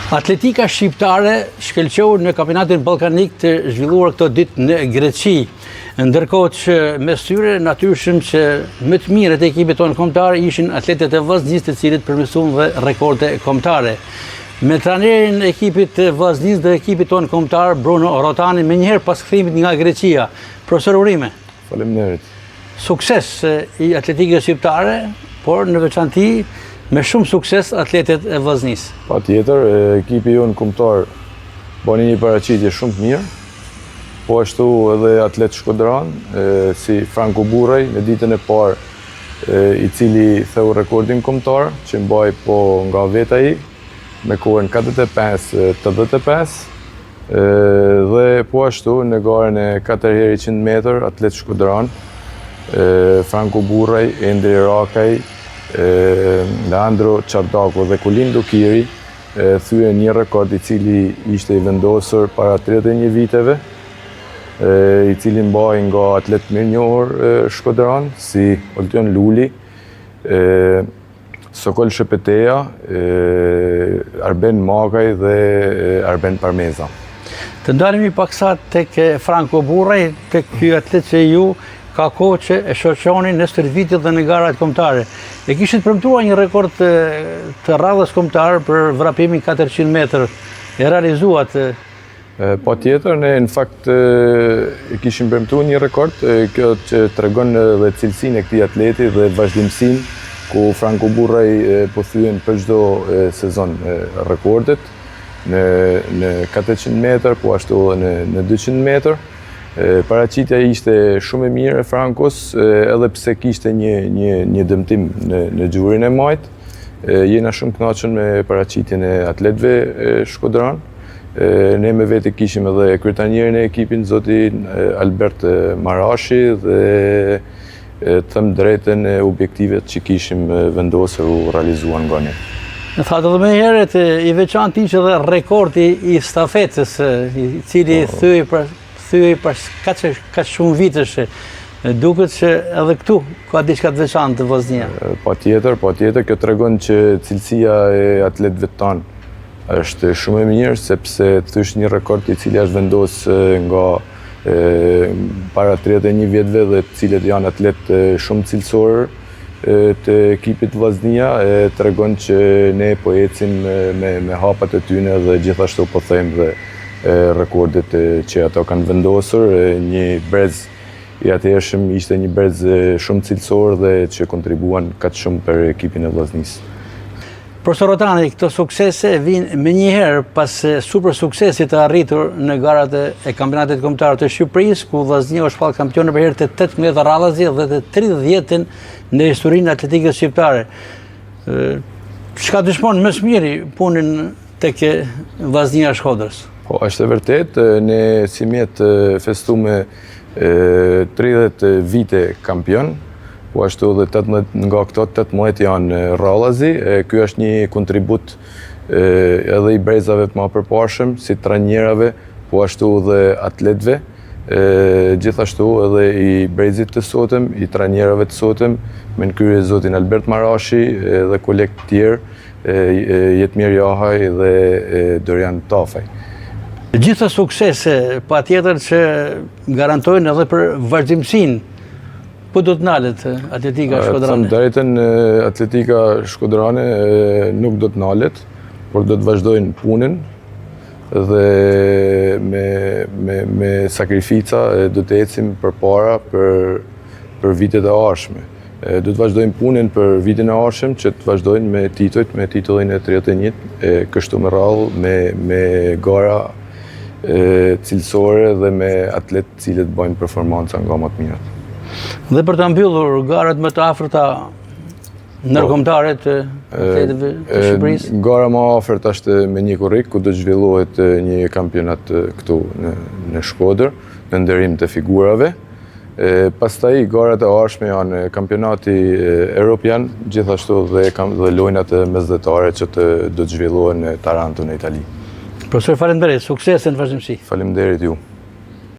Atletika shqiptare shkelqeu në kampionatin ballkanik të zhvilluar këto ditë në Greqi, ndërkohë që mes tyre natyrshëm që më të mirët e ekipit tonë kombëtar ishin atletët e Vllaznisë, të cilët përmirësuan dhe rekorde kombëtare. Me trajnerin e ekipit të Vllaznisë dhe ekipit tonë kombëtar Bruno Rotani, menjëherë pas kthimit nga Greqia. Profesor Urime. Faleminderit. Sukses i atletikës shqiptare, por në veçanti me shumë sukses atletet e Vllaznisë. Patjetër, ekipi jonë kombëtar bani një paraqitje shumë të mirë, po ashtu edhe atlet shkodran, si Franco Burrej në ditën e parë, i cili theu rekordin kombëtar, që mbaj po nga vetë ai, me kohën 45-85, dhe po ashtu në garën e 4x100 metër, atlet shkodran, Franco Burrej, Endri Rakaj, Leandro Çardako dhe Kulindo Kiri thyen një rekord i cili ishte i vendosur para 31 viteve, i cili mbaj nga atlet mirënjohur shkodran, si Oltyon Luli, Sokol Shepeteja, Arben Makaj dhe Arben Parmeza. Të ndalemi paksa tek Franco Burrej, tek ky atlet që ju ka kohë që e shoqëronin në stërvitet dhe në garat kombëtare. E kishit premtuar një rekord të radhës kombëtare për vrapimin 400 metër. E realizuat? Patjetër, ne në fakt e kishim premtuar një rekord, kjo që tregon edhe cilësinë e këtij atleti dhe vazhdimsinë, ku Franco Burrej po thyen për çdo sezon rekordet në 400 metër, po ashtu edhe në 200 metër. Paraqitja ishte shumë e mirë e Frankos, edhe pse kishte një dëmtim në gjurin e majt. Jena shumë kënaqur me paraqitjen e atletëve shkodran. Ne me vete kishim edhe kryetarierin e ekipin, zotin Albert Marashi, dhe them drejtën e objektivet që kishim vendosur u realizuan nga ne. Në thatë edhe me herët, i veçantë ishte edhe rekordi i stafetës, i cili thyej pas ka shumë vitesh. Duket që edhe këtu ka diçka të veçantë të Vllaznia. Patjetër, kjo tregon që cilësia e atletëve tanë është shumë e mirë, sepse thysh një rekord i cili është vendos nga para 31 vjetëve dhe të cilët janë atlet shumë cilësorë të ekipit Vllaznia, tregon që ne po ecim me hapat e tyne dhe gjithashtu po them dhe rekordet që ato kanë vendosur. Një brez i atëhershëm ishte një brez shumë cilësor dhe që kontribuan kaq shumë për ekipin e Vllaznisë. Profesor Rotani, këto suksese vinë me njëherë pas super suksesit të arritur në garat e kampionatit kombëtar të Shqipërisë, ku Vllaznia është shpall kampione për herë të 18 radhazi dhe të 30 në historinë e atletikës shqiptare. Çka dëshmon më së miri punën tek Vllaznia Shkodrës? Po, është e vërtet, ne si mjet festume 30 vite kampion, po ashtu dhe 18 nga këto 18 janë radhazi. Ky është një kontribut edhe i brezave të më përparshëm, si trajnerave, po ashtu dhe atletëve, gjithashtu edhe i brezit të sotëm, i trajnerave të sotëm, me në krye zotin Albert Marashi dhe kolegë të tjerë, Jetmir Jahaj dhe Dorian Tafaj. Gjitha suksese, pa tjetër që garantojnë edhe për vazhdimsinë. Po do të nalet atletika shkodrane? Thëmë drejtën, atletika shkodrane nuk do të nalet, por do të vazhdojnë punën dhe me sakrifica do të ecim përpara për vitet e ardhshme. Do të vazhdojnë punën për vitin e ardhshëm, që të vazhdojnë me titullin e 31, kështu me radhë, me gara cilësore dhe me atletë cilët bëjnë performanca nga më të mirat. Dhe për të mbyllur garat më të afërta ndërkombëtare të atletëve të Shqipërisë? Gara më afërt është me një korrik, ku do të zhvillohet një kampionat këtu në Shkodër, në nderim të figurave. Pastaj garat e ardhshme janë kampionati evropian, gjithashtu dhe lojnat mesdhetare që do të zhvillohen në Taranto në Itali. Profesor, faleminderit, sukses në vazhdimsi. Faleminderit ju.